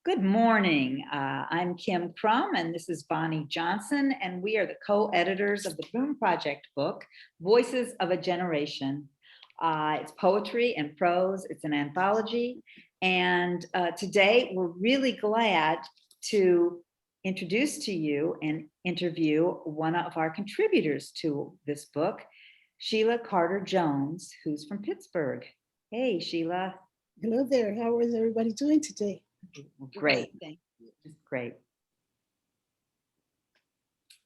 Good morning. I'm Kim Crum, and this is Bonnie Johnson, and we are the co-editors of the Boom Project book, Voices of a Generation. It's poetry and prose. It's an anthology. And today we're really glad to introduce to you and interview one of our contributors to this book, Sheila Carter-Jones, who's from Pittsburgh. Hey, Sheila. Hello there. How is everybody doing today? Great. Thank you. Great.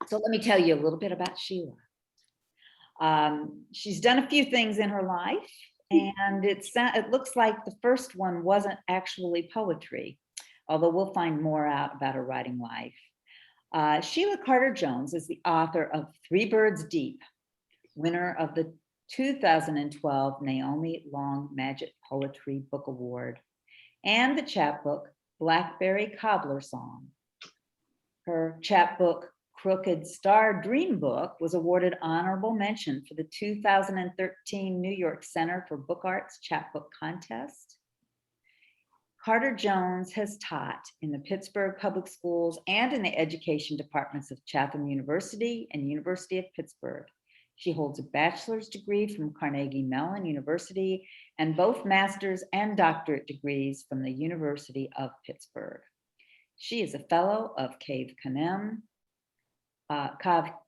So let me tell you a little bit about Sheila. She's done a few things in her life, and it looks like the first one wasn't actually poetry, although we'll find more out about her writing life. Sheila Carter-Jones is the author of Three Birds Deep, winner of the 2012 Naomi Long Madgett Poetry Book Award, and the chapbook Blackberry Cobbler Song. Her chapbook Crooked Star Dream Book was awarded honorable mention for the 2013 New York Center for Book Arts Chapbook Contest. Carter-Jones has taught in the Pittsburgh Public Schools and in the education departments of Chatham University and University of Pittsburgh. She holds a bachelor's degree from Carnegie Mellon University and both master's and doctorate degrees from the University of Pittsburgh. She is a fellow of Cave Canem, Callaloo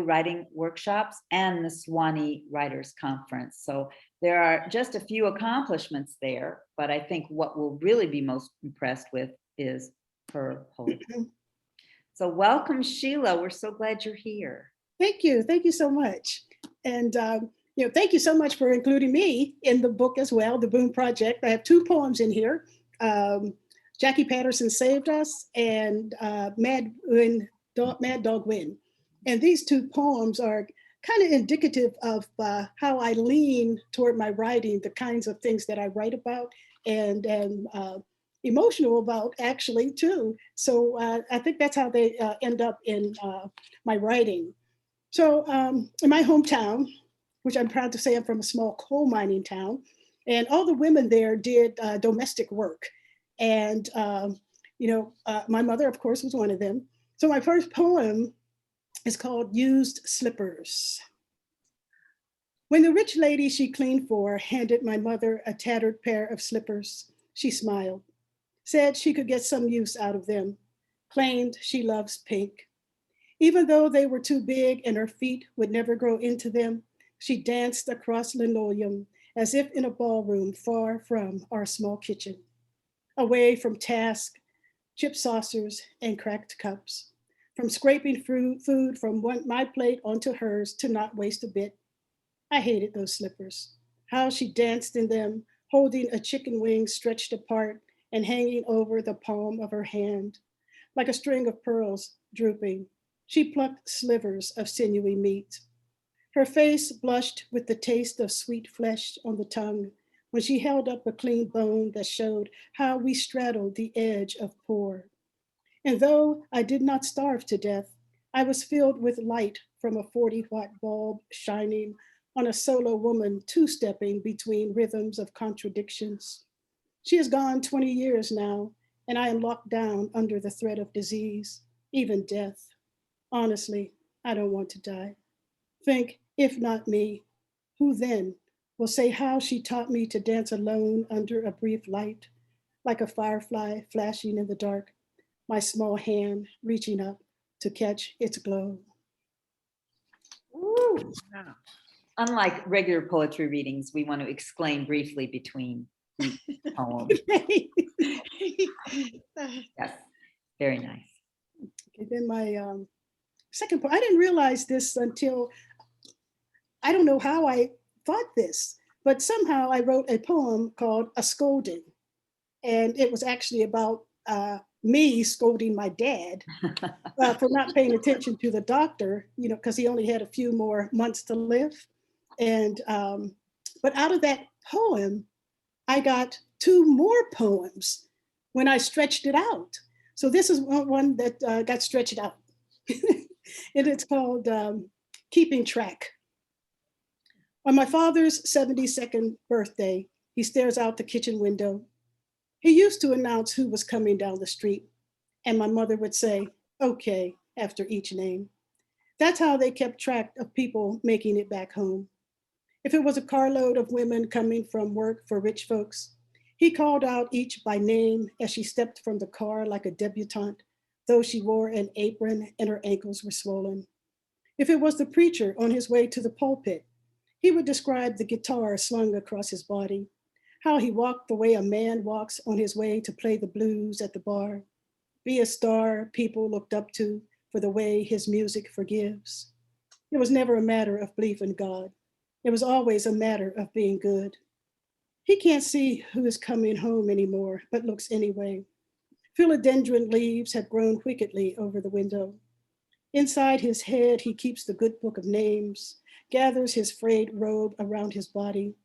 Writing Workshops, and the Swanee Writers Conference. So there are just a few accomplishments there, but I think what we'll really be most impressed with is her poetry. So welcome, Sheila. We're so glad you're here. Thank you. Thank you so much. And thank you so much for including me in the book as well, the Boom Project. I have two poems in here. Jackie Patterson Saved Us and Mad Dog Win. And these two poems are kind of indicative of how I lean toward my writing, the kinds of things that I write about and emotional about actually too. So I think that's how they end up in my writing. So in my hometown, which I'm proud to say I'm from a small coal mining town, and all the women there did domestic work. And, my mother, of course, was one of them. So my first poem is called Used Slippers. When the rich lady she cleaned for handed my mother a tattered pair of slippers, she smiled, said she could get some use out of them, claimed she loves pink. Even though they were too big and her feet would never grow into them, she danced across linoleum as if in a ballroom far from our small kitchen, away from task, chip saucers, and cracked cups, from scraping food from my plate onto hers to not waste a bit. I hated those slippers, how she danced in them, holding a chicken wing stretched apart and hanging over the palm of her hand. Like a string of pearls drooping, she plucked slivers of sinewy meat. Her face blushed with the taste of sweet flesh on the tongue when she held up a clean bone that showed how we straddled the edge of poor. And though I did not starve to death, I was filled with light from a 40-watt bulb shining on a solo woman two-stepping between rhythms of contradictions. She has gone 20 years now, and I am locked down under the threat of disease, even death. Honestly, I don't want to die. Think, if not me, who then will say how she taught me to dance alone under a brief light, like a firefly flashing in the dark, my small hand reaching up to catch its glow. Ooh. Unlike regular poetry readings, we want to exclaim briefly between each poem. Yes, very nice. Okay, then my second poem, I didn't realize this until, I don't know how I thought this, but somehow I wrote a poem called A Scolding. And it was actually about me scolding my dad for not paying attention to the doctor, because he only had a few more months to live. And, but out of that poem, I got two more poems when I stretched it out. So this is one that got stretched out. And it's called Keeping Track. On my father's 72nd birthday, he stares out the kitchen window, He used to announce who was coming down the street, and my mother would say, "Okay," after each name. That's how they kept track of people making it back home. If it was a carload of women coming from work for rich folks, he called out each by name as she stepped from the car like a debutante, though she wore an apron and her ankles were swollen. If it was the preacher on his way to the pulpit, he would describe the guitar slung across his body, how he walked the way a man walks on his way to play the blues at the bar, be a star people looked up to for the way his music forgives. It was never a matter of belief in God. It was always a matter of being good. He can't see who is coming home anymore, but looks anyway. Philodendron leaves had grown wickedly over the window. Inside his head, he keeps the good book of names, gathers his frayed robe around his body,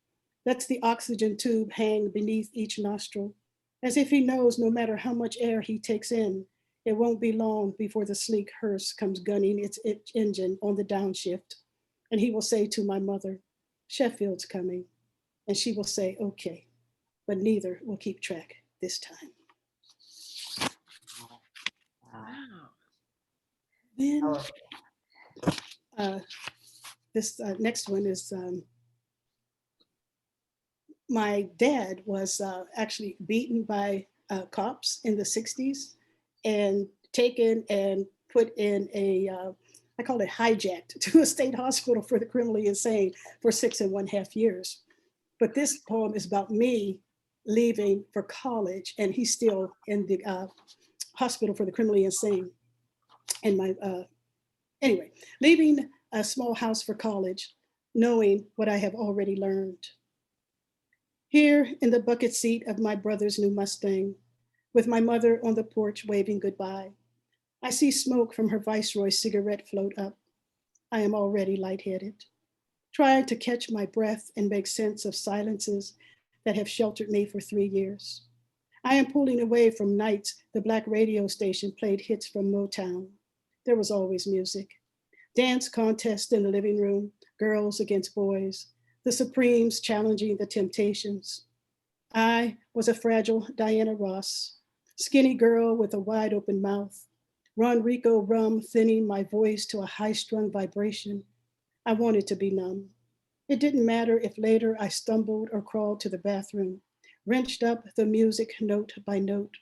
lets the oxygen tube hang beneath each nostril, as if he knows no matter how much air he takes in, it won't be long before the sleek hearse comes gunning its engine on the downshift. And he will say to my mother, "Sheffield's coming." And she will say, "Okay," but neither will keep track this time. Wow. Then Oh, this next one is my dad was actually beaten by cops in the 60s and taken and put in I call it hijacked to a state hospital for the criminally insane for 6.5 years. But this poem is about me leaving for college, and he's still in the hospital for the criminally insane. And anyway, leaving a small house for college, knowing what I have already learned. Here in the bucket seat of my brother's new Mustang, with my mother on the porch waving goodbye, I see smoke from her Viceroy cigarette float up. I am already lightheaded, trying to catch my breath and make sense of silences that have sheltered me for 3 years. I am pulling away from nights the black radio station played hits from Motown. There was always music. Dance contests in the living room, girls against boys, the Supremes challenging the Temptations. I was a fragile Diana Ross, skinny girl with a wide open mouth, Ron Rico rum thinning my voice to a high-strung vibration. I wanted to be numb. It didn't matter if later I stumbled or crawled to the bathroom, wrenched up the music note by note.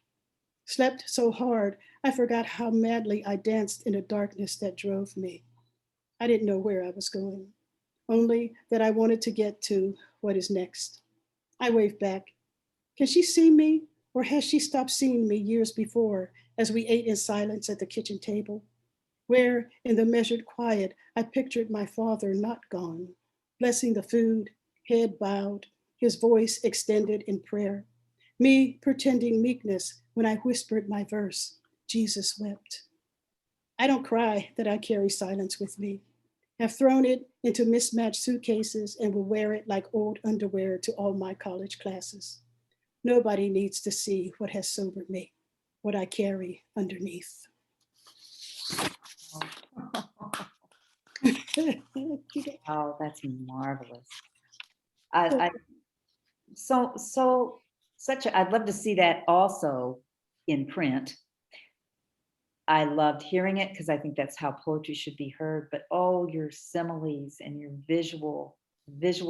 Slept so hard, I forgot how madly I danced in a darkness that drove me. I didn't know where I was going, only that I wanted to get to what is next. I waved back. Can she see me, or has she stopped seeing me years before as we ate in silence at the kitchen table, where in the measured quiet I pictured my father not gone, blessing the food, head bowed, his voice extended in prayer, me pretending meekness when I whispered my verse, Jesus wept. I don't cry that I carry silence with me. Have thrown it into mismatched suitcases and will wear it like old underwear to all my college classes. Nobody needs to see what has sobered me, what I carry underneath. oh, that's marvelous. I so such a, I'd love to see that also in print. I loved hearing it because I think that's how poetry should be heard, but oh, your similes and your visual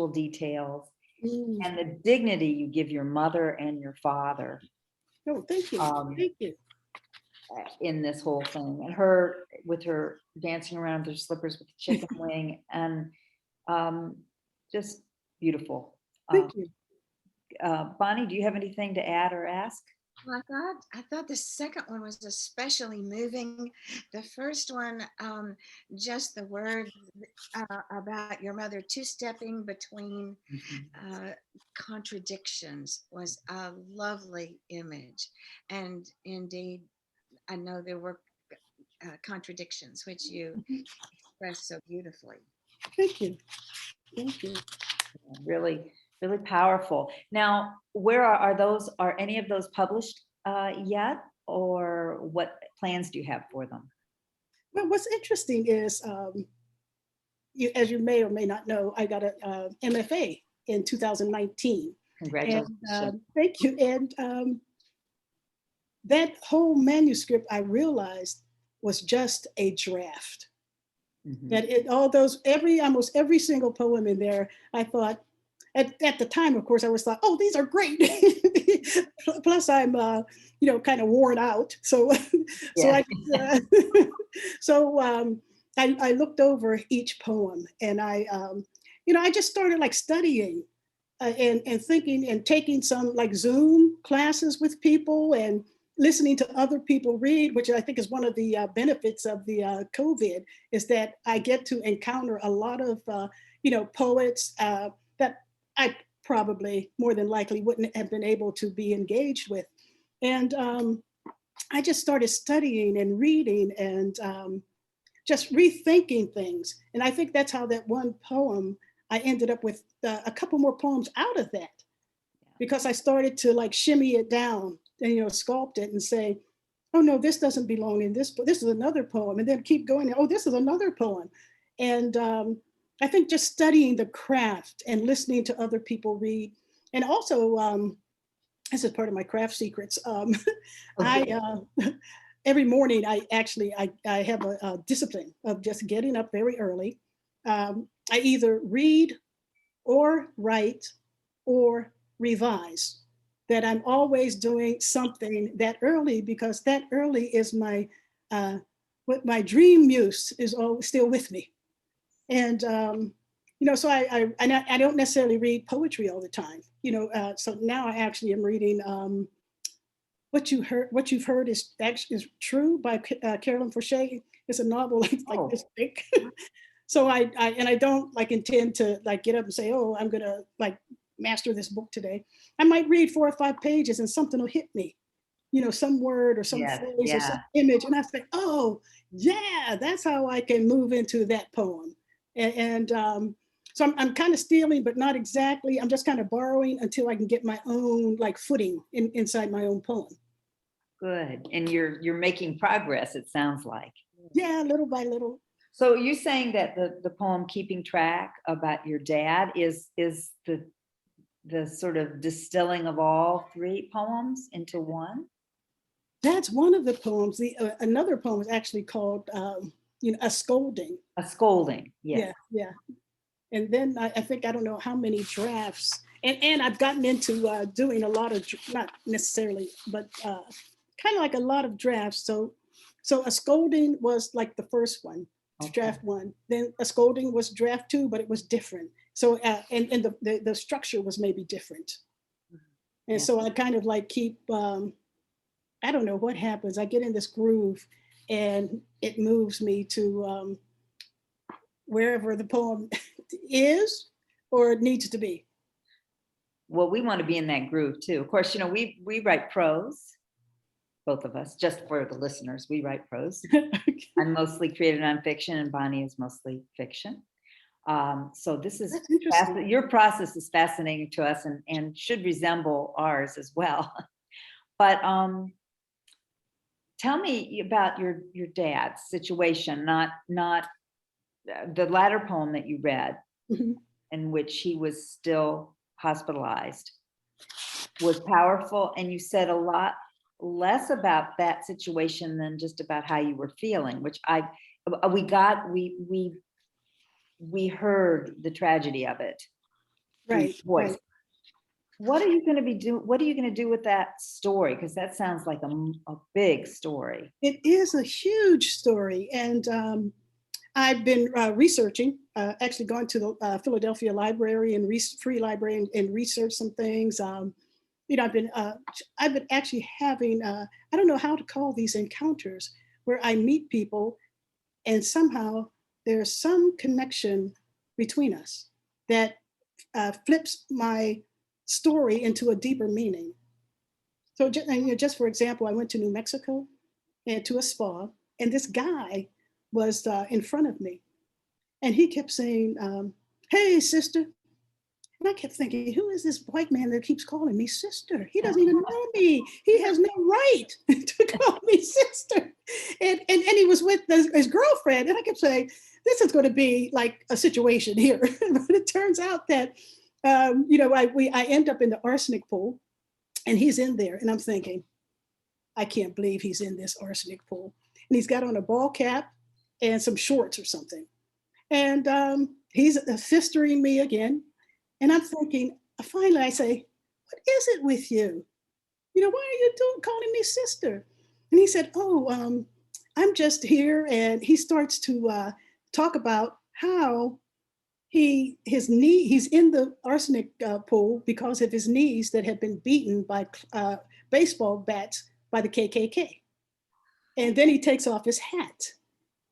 details and the dignity you give your mother and your father Oh, thank you. Thank you. in this whole thing, and her with her dancing around with her slippers with the chicken wing, and just beautiful. Thank you. Bonnie, do you have anything to add or ask? Well, I thought the second one was especially moving. The first one, just the word about your mother two-stepping between contradictions was a lovely image. And indeed, I know there were contradictions, which you expressed so beautifully. Thank you. Thank you. Really, really powerful. Now, where are those? Are any of those published yet, or what plans do you have for them? Well, what's interesting is, as you may or may not know, I got an MFA in 2019. Congratulations. And thank you. And that whole manuscript, I realized, was just a draft. Mhm. That it, all those, almost every single poem in there, I thought, at the time, of course, I was thought, oh, these are great. Plus, I'm, kind of worn out. So, so Yeah. I, so I looked over each poem, and I just started like studying and thinking and taking some like Zoom classes with people and listening to other people read, which I think is one of the benefits of the COVID, is that I get to encounter a lot of, poets that I probably more than likely wouldn't have been able to be engaged with. And I just started studying and reading and just rethinking things. And I think that's how that one poem, I ended up with a couple more poems out of that, because I started to like shimmy it down and, sculpt it and say, oh no, this doesn't belong in this, but this is another poem. And then keep going, oh, this is another poem. And I think just studying the craft and listening to other people read. And also, this is part of my craft secrets. Okay. Every morning, I have a discipline of just getting up very early. I either read or write or revise. That I'm always doing something that early, because that early is what my dream muse is always still with me. And so I don't necessarily read poetry all the time. So now I actually am reading what you've heard is true by Carolyn Forshey. It's a novel like Oh, this thick. So I don't like intend to like get up and say, oh, I'm gonna like master this book today. I might read 4 or 5 pages and something will hit me, some word or some yes, phrase or some yeah. image, and I say, oh yeah, that's how I can move into that poem. And so I'm kind of stealing, but not exactly. I'm just kind of borrowing until I can get my own like footing inside my own poem. Good. And you're making progress, it sounds like. Yeah, little by little. So you're saying that the poem Keeping Track about your dad is the sort of distilling of all 3 poems into one? That's one of the poems. The another poem is actually called a scolding. A scolding, yes. Yeah, yeah. And then I think, I don't know how many drafts, and I've gotten into doing a lot of, not necessarily, but kind of like a lot of drafts. So a scolding was like the first one, Okay. draft 1. Then a scolding was draft 2, but it was different. So and the structure was maybe different. And Yeah. so I kind of like keep, I don't know what happens. I get in this groove and it moves me to wherever the poem is or it needs to be. Well, we want to be in that groove too. Of course, we write prose, both of us, just for the listeners, we write prose. I'm mostly creative nonfiction and Bonnie is mostly fiction. So this is That's interesting. your process is fascinating to us and should resemble ours as well. But tell me about your dad's situation, not the latter poem that you read, Mhm. in which he was still hospitalized, was powerful, and you said a lot less about that situation than just about how you were feeling, which we heard the tragedy of it through your Right, voice. right. What are you going to do with that story? Because that sounds like a big story. It is a huge story. And I've been researching, actually gone to the Philadelphia Library and free library and researched some things. I've been actually having, I don't know how to call these encounters, where I meet people and somehow there's some connection between us that flips my story into a deeper meaning. So just for example, I went to New Mexico and to a spa, and this guy was in front of me, and he kept saying, "Hey, sister." And I kept thinking, who is this white man that keeps calling me sister? He doesn't even know me. He has no right to call me sister. And he was with his girlfriend. And I kept saying, this is going to be like a situation here. But it turns out that, I end up in the arsenic pool and he's in there. And I'm thinking, I can't believe he's in this arsenic pool. And he's got on a ball cap and some shorts or something. And he's sistering me again. And I'm thinking, finally I say, what is it with you? Why are you calling me sister? And he said, oh, I'm just here. And he starts to talk about how he's in the arsenic pool because of his knees that had been beaten by baseball bats by the KKK. And then he takes off his hat,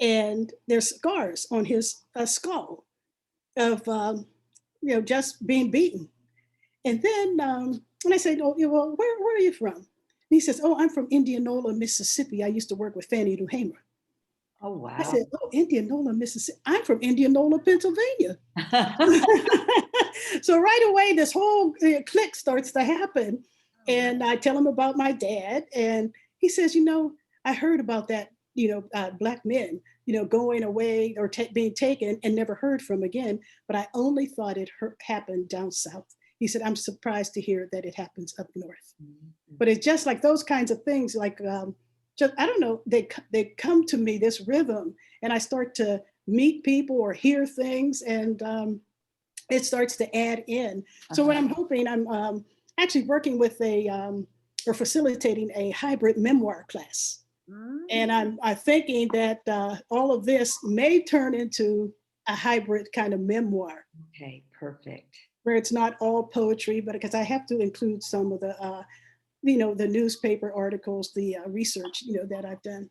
and there's scars on his skull of just being beaten. And then when I said, oh, well, where are you from? And he says, oh, I'm from Indianola, Mississippi. I used to work with Fannie Lou Hamer. Oh, wow. I said, oh, Indianola, Mississippi. I'm from Indianola, Pennsylvania. So right away, this whole clique starts to happen. And I tell him about my dad. And he says, I heard about that, Black men, going away or being taken and never heard from again. But I only thought it happened down south. He said, I'm surprised to hear that it happens up north. Mm-hmm. But it's just like those kinds of things, like, I don't know, they come to me, this rhythm, and I start to meet people or hear things, and it starts to add in. So what I'm hoping, I'm actually working with or facilitating a hybrid memoir class. And I'm thinking that all of this may turn into a hybrid kind of memoir. Okay, perfect. Where it's not all poetry, but because I have to include some of the, the newspaper articles, the research, that I've done.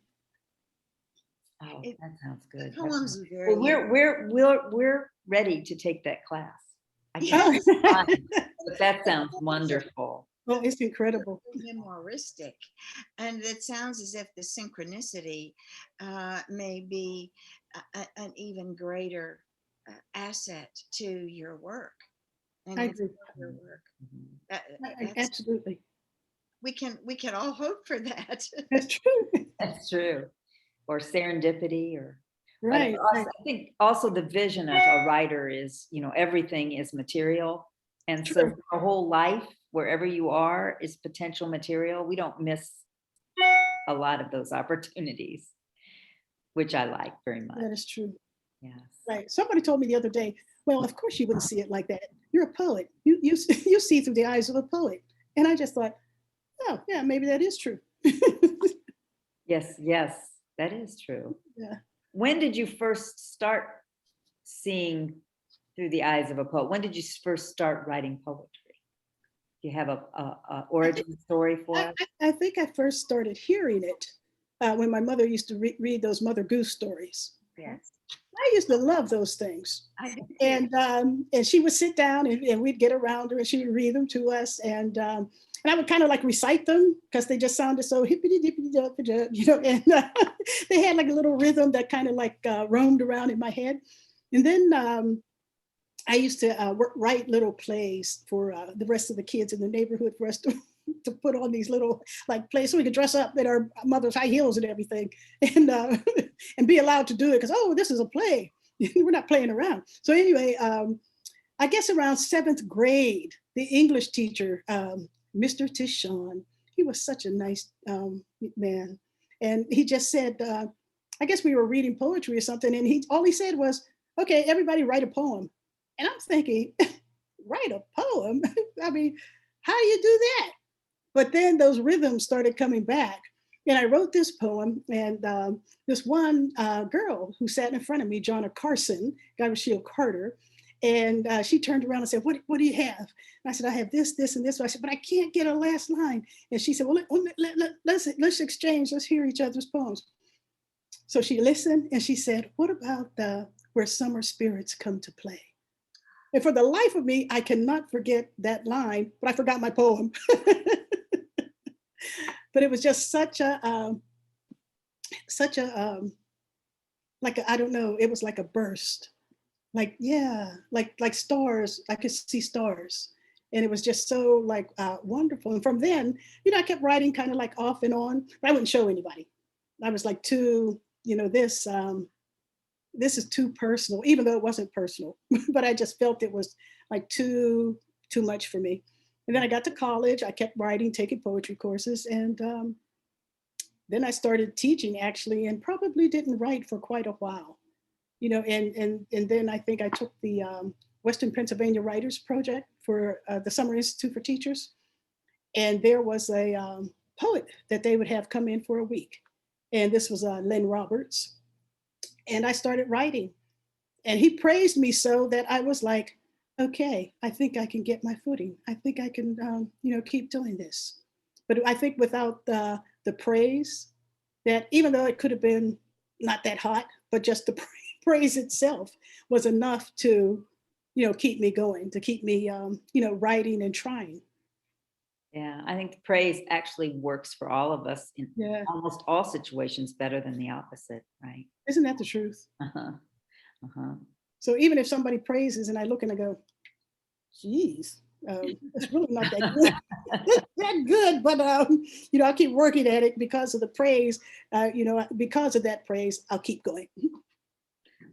Oh, that sounds good. Poems are very. Well, we're ready to take that class. I can't but that sounds wonderful. Well, it's incredible. Memoiristic, and it sounds as if the synchronicity may be an even greater asset to your work. And I agree. Your work. Absolutely. We can all hope for that. That's true. That's true. Or serendipity, or right. I think also the vision of a writer is, everything is material, and true. So our whole life, wherever you are, is potential material. We don't miss a lot of those opportunities, which I like very much. That is true. Yes. Right. Somebody told me the other day, well, of course you wouldn't see it like that. You're a poet. You see through the eyes of a poet. And I just thought, oh, yeah, maybe that is true. Yes, that is true. Yeah. When did you first start seeing through the eyes of a poet? When did you first start writing poetry? Do you have a origin story for us? I think I first started hearing it when my mother used to read those Mother Goose stories. Yes. I used to love those things. And she would sit down and we'd get around her and she would read them to us. And I would kind of like recite them because they just sounded so hippity dippity dup, and they had like a little rhythm that kind of like roamed around in my head. And then I used to write little plays for the rest of the kids in the neighborhood for us to put on these little like plays so we could dress up in our mother's high heels and everything and be allowed to do it because, oh, this is a play. We're not playing around. So anyway, I guess around 7th grade, the English teacher, Mr. Tishon, he was such a nice man. And he just said, I guess we were reading poetry or something. And all he said was, okay, everybody write a poem. And I'm thinking, write a poem? I mean, how do you do that? But then those rhythms started coming back. And I wrote this poem, and this one girl who sat in front of me, Jonna Carson, guy was Sheila Carter, and she turned around and said, what do you have? And I said, I have this, this, and this. So I said, but I can't get a last line. And she said, well, let's exchange, let's hear each other's poems. So she listened and she said, what about where summer spirits come to play? And for the life of me, I cannot forget that line, but I forgot my poem. But it was just such a, I don't know, it was like a burst. Like, yeah, like stars, I could see stars. And it was just so like wonderful. And from then, I kept writing kind of like off and on, but I wouldn't show anybody. I was like too, this is too personal, even though it wasn't personal, but I just felt it was like too much for me. And then I got to college, I kept writing, taking poetry courses, and then I started teaching actually, and probably didn't write for quite a while, and then I think I took the Western Pennsylvania Writers Project for the Summer Institute for Teachers. And there was a poet that they would have come in for a week. And this was Len Roberts. And I started writing. And he praised me so that I was like, okay, I think I can get my footing. I think I can, keep doing this. But I think without the praise, that even though it could have been not that hot, but just the praise itself was enough to, keep me going, to keep me, writing and trying. Yeah, I think the praise actually works for all of us in Yeah. almost all situations better than the opposite, right? Isn't that the truth? Uh-huh. Uh-huh. So even if somebody praises and I look and I go, geez, it's really not that good. That good, but I'll keep working at it because of the praise. Because of that praise, I'll keep going.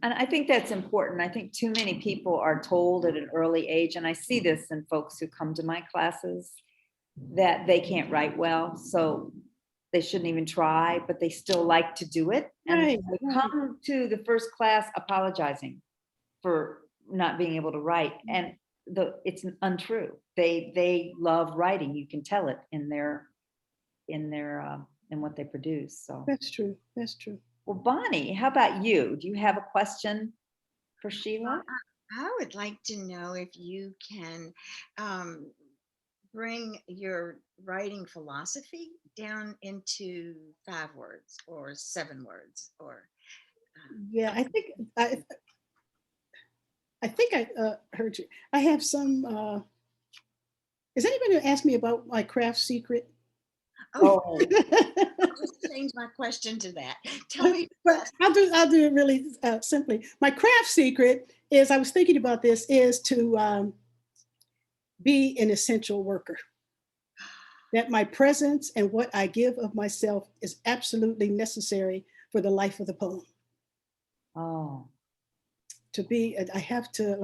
And I think that's important. I think too many people are told at an early age, and I see this in folks who come to my classes, that they can't write well, so they shouldn't even try, but they still like to do it. And Right, they right. come to the first class apologizing for not being able to write. And it's untrue. They love writing. You can tell it in what they produce. So That's true. That's true. well, Bonnie, how about you? Do you have a question for Sheila? I would like to know if you can bring your writing philosophy down into 5 words or 7 words or Yeah, I think I heard you. I have some. Is anybody going to ask me about my craft secret? Oh, I'll just change my question to that. Tell me. But I'll do it really simply. My craft secret is, I was thinking about this, is to be an essential worker. That my presence and what I give of myself is absolutely necessary for the life of the poem. oh, To be, I have to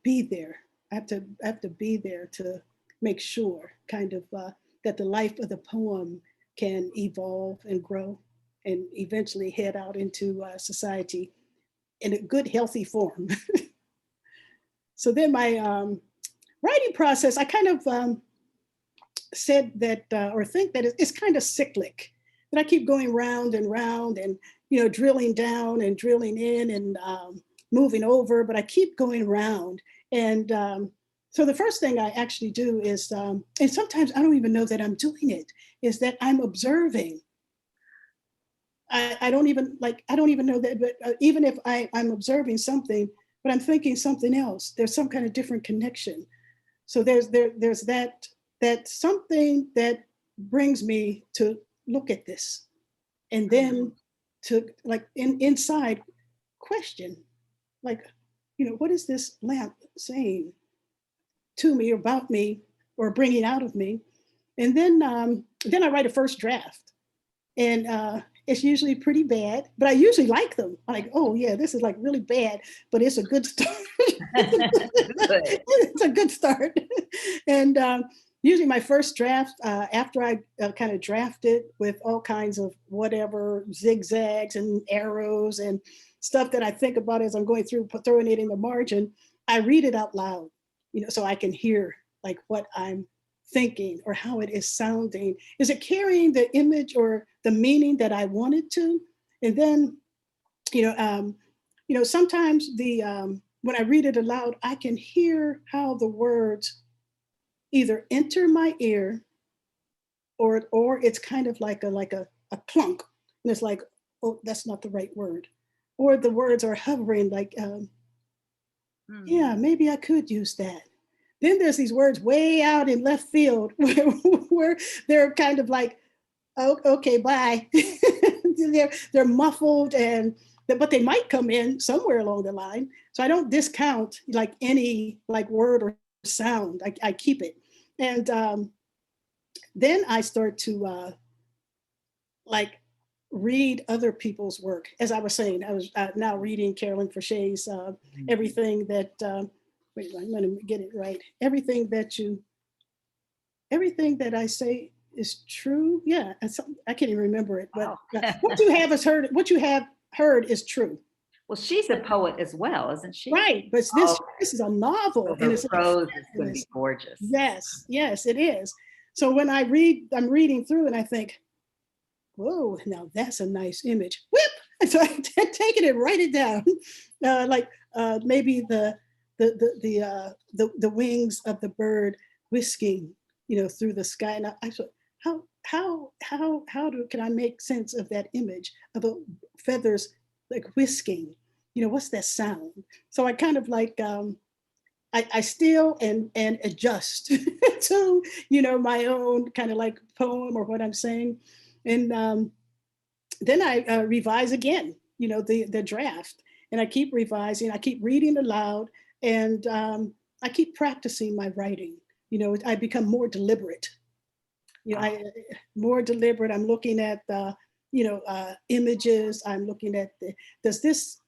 be there. I have to be there to make sure kind of that the life of the poem can evolve and grow and eventually head out into society in a good, healthy form. So then my writing process, I kind of said that, or think that it's kind of cyclic, that I keep going round and round and, drilling down and drilling in and moving over, but I keep going round. And so the first thing I actually do is, and sometimes I don't even know that I'm doing it, is that I'm observing. I don't even know that, but even if I'm observing something, but I'm thinking something else, there's some kind of different connection. So there's that something that brings me to look at this, and then to inside question, what is this lamp saying to me, about me, or bringing out of me? And then I write a first draft, and it's usually pretty bad, but I usually like them. I'm like, oh yeah, this is like really bad, but it's a good start. It's a good start. And usually my first draft, after I kind of draft it with all kinds of whatever zigzags and arrows and stuff that I think about as I'm going through, throwing it in the margin, I read it out loud, so I can hear like what I'm thinking or how it is sounding. Is it carrying the image or the meaning that I wanted to? And then, sometimes when I read it aloud, I can hear how the words either enter my ear, or it's kind of like a clunk, and it's like, oh, that's not the right word, or the words are hovering like, yeah, maybe I could use that. Then there's these words way out in left field where they're kind of like, oh, okay, bye. they're muffled, but they might come in somewhere along the line. So I don't discount like any like word or sound. I keep it. And then I start to read other people's work. As I was saying, I was now reading Carolyn Forche's everything that, wait, I'm going to get it right. Everything that I say is true. Yeah, I can't even remember it, but Wow. what you have is heard. What you have heard is true. Well, she's a poet as well, isn't she? Right, but Oh, this is a novel, so and her it's like prose is going to be fabulous. gorgeous. Yes, yes, it is. So when I read, I'm reading through, and I think, whoa, now that's a nice image. Whip! And so I take it and write it down, maybe the wings of the bird whisking, through the sky. And I thought, can I make sense of that image of the feathers like whisking? What's that sound? So I kind of like I steal and adjust to my own kind of like poem or what I'm saying, and then I revise again, the draft, and I keep revising. I keep reading aloud, and I keep practicing my writing. I become more deliberate. I more deliberate. I'm looking at the images. I'm looking at does this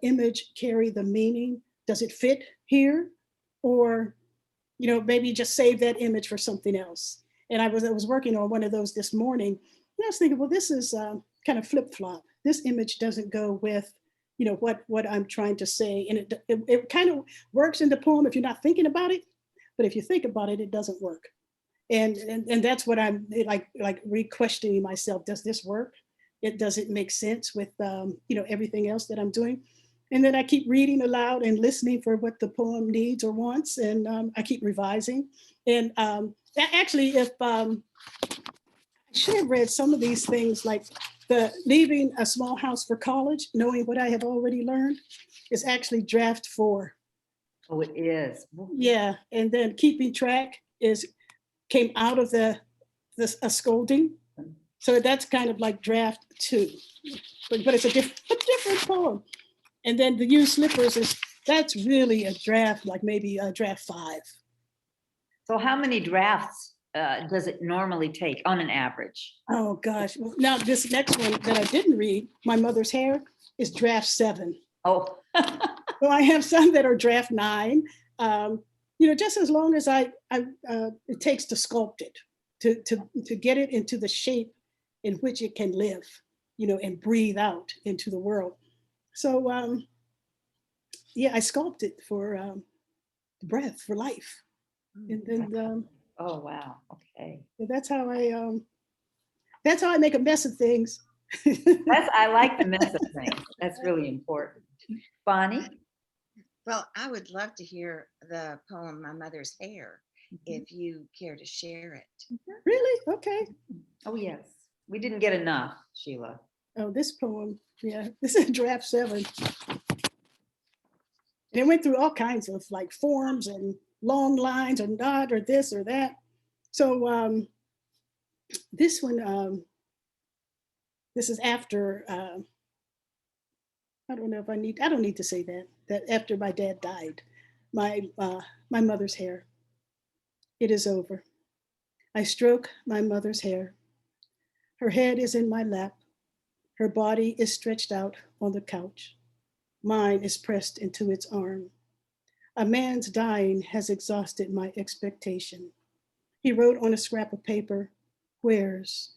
image carry the meaning? Does it fit here? Or, maybe just save that image for something else. And I was working on one of those this morning. And I was thinking, well, this is kind of flip-flop. This image doesn't go with, what I'm trying to say. And it kind of works in the poem if you're not thinking about it. But if you think about it, it doesn't work. And that's what I'm like re-questioning myself. Does this work? Does it make sense with, everything else that I'm doing? And then I keep reading aloud and listening for what the poem needs or wants. And I keep revising. And actually, if I should have read some of these things, like the leaving a small house for college, knowing what I have already learned, is actually draft 4. Oh, it is. Yeah. And then keeping track came out of a scolding. So that's kind of like draft 2. But it's a different poem. And then the used slippers that's really a draft, like maybe a draft 5. So how many drafts does it normally take on an average? Oh gosh. Well, now this next one that I didn't read, My Mother's Hair, is draft 7. Oh. So I have some that are draft 9. Just as long as it takes to sculpt it, to get it into the shape in which it can live, and breathe out into the world. So I sculpt it for breath, for life. And then oh wow, okay. So that's how I make a mess of things. I like the mess of things. That's really important. Bonnie? Well, I would love to hear the poem My Mother's Hair, if you care to share it. Really? Okay. Oh yes. We didn't get enough, Sheila. Oh, this poem, this is draft 7. And it went through all kinds of like forms and long lines or not or this or that. So this one, this is after, I don't know if I don't need to say that after my dad died, my mother's hair. It is over. I stroke my mother's hair. Her head is in my lap. Her body is stretched out on the couch. Mine is pressed into its arm. A man's dying has exhausted my expectation. He wrote on a scrap of paper, "Where's?"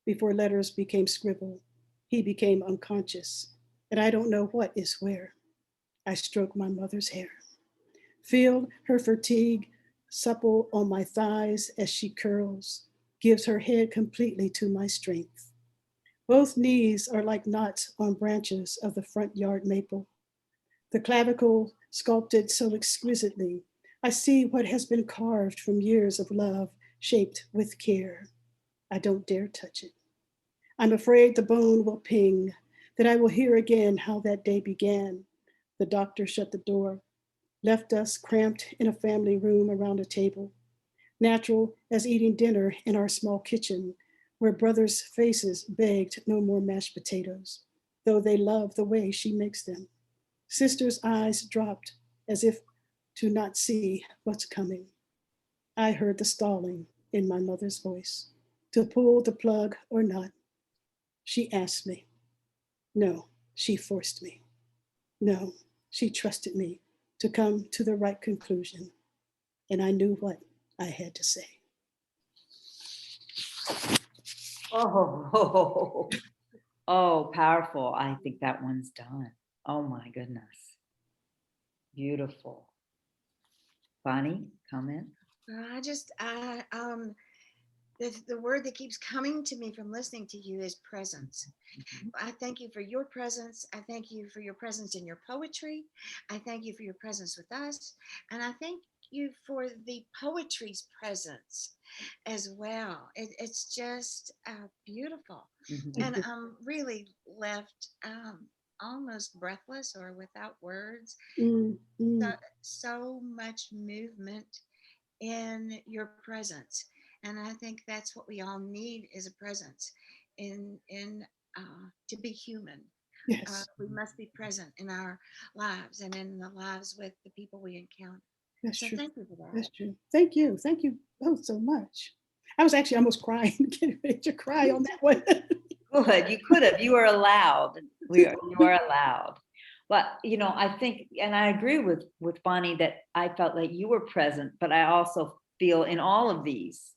Before letters became scribble. He became unconscious, and I don't know what is where. I stroke my mother's hair. Feel her fatigue supple on my thighs as she curls, gives her head completely to my strength. Both knees are like knots on branches of the front yard maple. The clavicle sculpted so exquisitely, I see what has been carved from years of love, shaped with care. I don't dare touch it. I'm afraid the bone will ping, that I will hear again how that day began. The doctor shut the door, left us cramped in a family room around a table, natural as eating dinner in our small kitchen, where brothers' faces begged no more mashed potatoes, though they loved the way she makes them. Sisters' eyes dropped as if to not see what's coming. I heard the stalling in my mother's voice, to pull the plug or not. She asked me. No, she forced me. No, she trusted me to come to the right conclusion. And I knew what I had to say. Oh, oh, powerful. I think that one's done. Oh my goodness. Beautiful. Bonnie, comment? The word that keeps coming to me from listening to you is presence. I thank you for your presence. I thank you for your presence in your poetry. I thank you for your presence with us. And I thank you for the poetry's presence as well. It's just beautiful. Mhm. And I'm really left almost breathless or without words. Mm, So, mm. so much movement in your presence. And I think that's what we all need is a presence in to be human. Yes, We must be present in our lives and in the lives with the people we encounter. that's So true. thank you for that. That's true. Thank you. Thank you both so much. I was actually almost crying, getting ready to cry on that one. Good, you could have, you are allowed. You are allowed. But, I think, and I agree with Bonnie that I felt like you were present, but I also feel in all of these,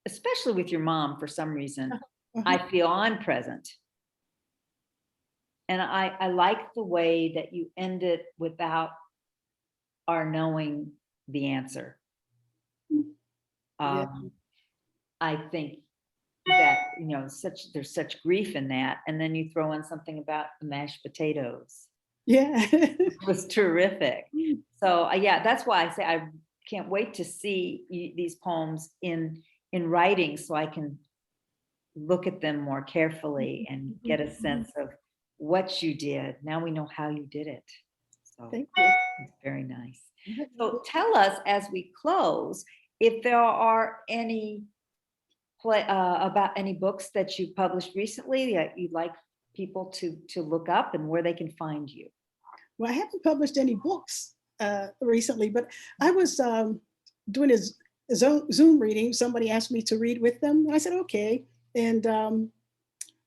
especially with your mom, for some reason, I feel I'm present. And I like the way that you end it without our knowing the answer. Yeah. I think that, there's such grief in that. And then you throw in something about the mashed potatoes. Yeah. It was terrific. So yeah, that's why I say I can't wait to see these poems in writing so I can look at them more carefully and get a sense of what you did. Now we know how you did it. So Thank you. it's very nice. So tell us as we close if there are any about any books that you published recently that you'd like people to look up and where they can find you. Well, I haven't published any books recently, but I was doing a Zoom reading. Somebody asked me to read with them. And I said, okay. And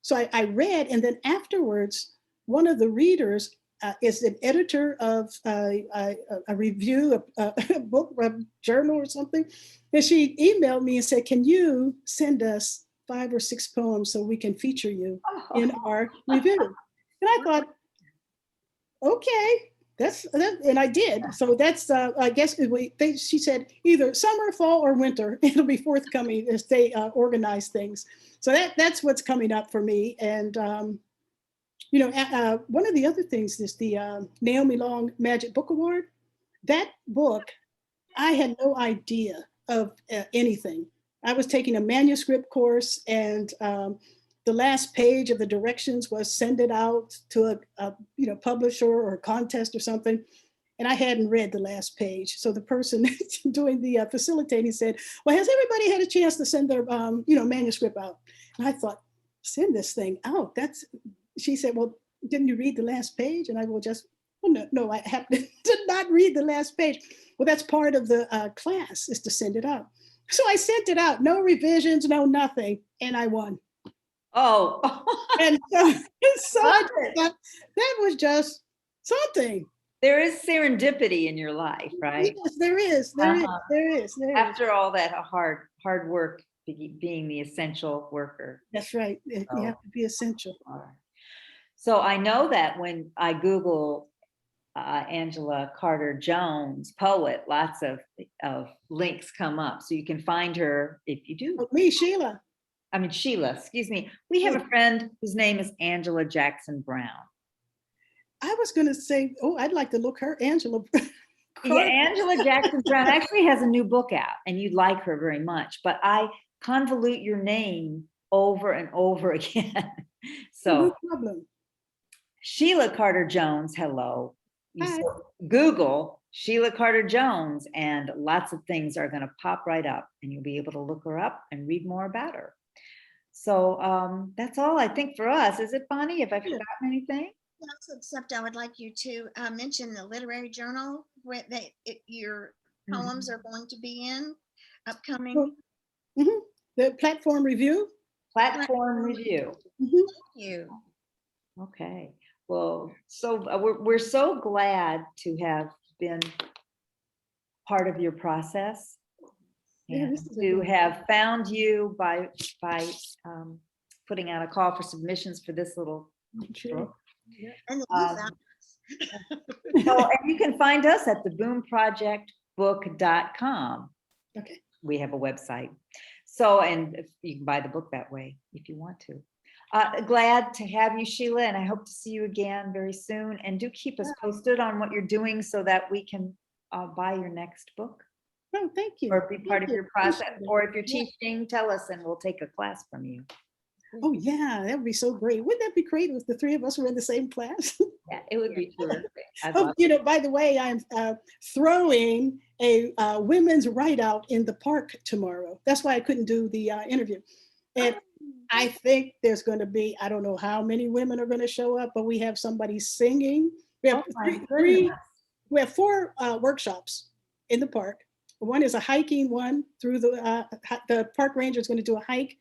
so I read, and then afterwards, one of the readers is an editor of a review, a book, a journal or something. And she emailed me and said, can you send us 5 or 6 poems so we can feature you in our review? And I thought, okay, and I did. So that's, I guess she said either summer, fall, or winter, it'll be forthcoming as they organize things. So that's what's coming up for me. And, one of the other things is the Naomi Long Madgett Book Award. That book, I had no idea of anything. I was taking a manuscript course, and the last page of the directions was send it out to a publisher or a contest or something. And I hadn't read the last page. So the person doing the facilitating said, well, has everybody had a chance to send their manuscript out? And I thought, send this thing out. She said, well, didn't you read the last page? And I will just, well, no, I happened to not read the last page. Well, that's part of the class is to send it out. So I sent it out, no revisions, no nothing, and I won. Oh, And so I thought that was just something. there is serendipity in your life, right? Yes, there is. There is. After all that hard work, being the essential worker. That's right. You have to be essential. All right. So I know that when I Google Angela Carter-Jones, poet, lots of links come up. So you can find her if you do. Oh, me, Sheila. I mean, Sheila, excuse me. We have a friend whose name is Angela Jackson Brown. I was going to say, I'd like to look her, Angela. Yeah, Angela Jackson Brown actually has a new book out, and you'd like her very much, but I convolute your name over and over again. So no problem. Sheila Carter-Jones, hello. Hi. Google Sheila Carter-Jones and lots of things are going to pop right up and you'll be able to look her up and read more about her. So that's all I think for us. Is it, Bonnie? Have I forgotten anything? Yes, except I would like you to mention the literary journal where your poems are going to be in upcoming. The platform review. Platform review. Mhm. Thank you. Okay. Well, so we're so glad to have been part of your process. Yeah, and this is a to good have found you by putting out a call for submissions for this little one. Sure. book. Yeah. And then you Um, found us. So, and you can find us at theboomprojectbook.com. Okay. We have a website. So, and you can buy the book that way if you want to. Glad to have you, Sheila, and I hope to see you again very soon. And do keep us posted on what you're doing so that we can buy your next book Oh, thank you. or be part of Thank your you. process. Appreciate it. Or if you're Yeah. teaching, tell us and we'll take a class from you. Oh, yeah, that would be so great. Wouldn't that be great if the three of us were in the same class? Yeah, it would be terrific. I'd Oh, love you know, by the way, I'm throwing a women's write out in the park tomorrow. That's why I couldn't do the interview. And I think there's going to be, I don't know how many women are going to show up, but we have somebody singing. We have Oh, my three, goodness. we have four workshops in the park. One is a hiking one through the park ranger is going to do a hike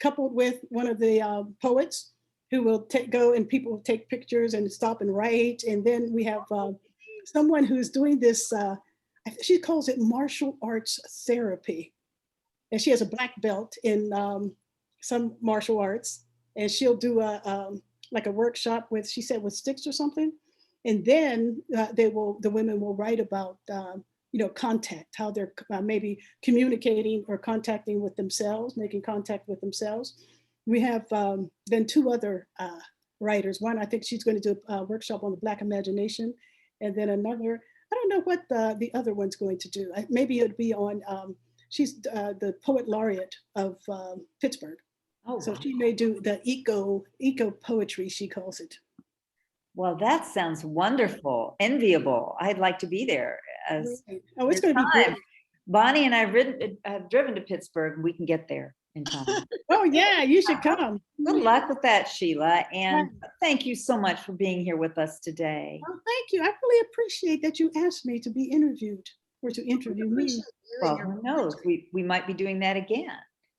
coupled with one of the poets who will go and people will take pictures and stop and write. And then we have someone who's doing this, she calls it martial arts therapy. And she has a black belt in some martial arts. And she'll do like a workshop with, she said, with sticks or something. And then the women will write about, contact, how they're maybe communicating or contacting with themselves, making contact with themselves. We have then two other writers. One, I think she's going to do a workshop on the Black imagination. And then another, I don't know what the other one's going to do. Maybe it'd be on, she's the poet laureate of Pittsburgh. Oh, So wow. she may do the eco poetry, she calls it. Well, that sounds wonderful, enviable. I'd like to be there. Oh, it's going to be great. Bonnie and I have driven to Pittsburgh, and we can get there in time. Oh, yeah, you should come. Good luck with that, Sheila. And thank you so much for being here with us today. Oh, thank you. I really appreciate that you asked me to be interviewed or to interview me. Appreciate you Well, and your who knows? poetry. We might be doing that again.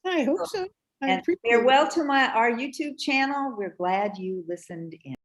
I hope so. I And appreciate it. farewell to our YouTube channel. We're glad you listened in.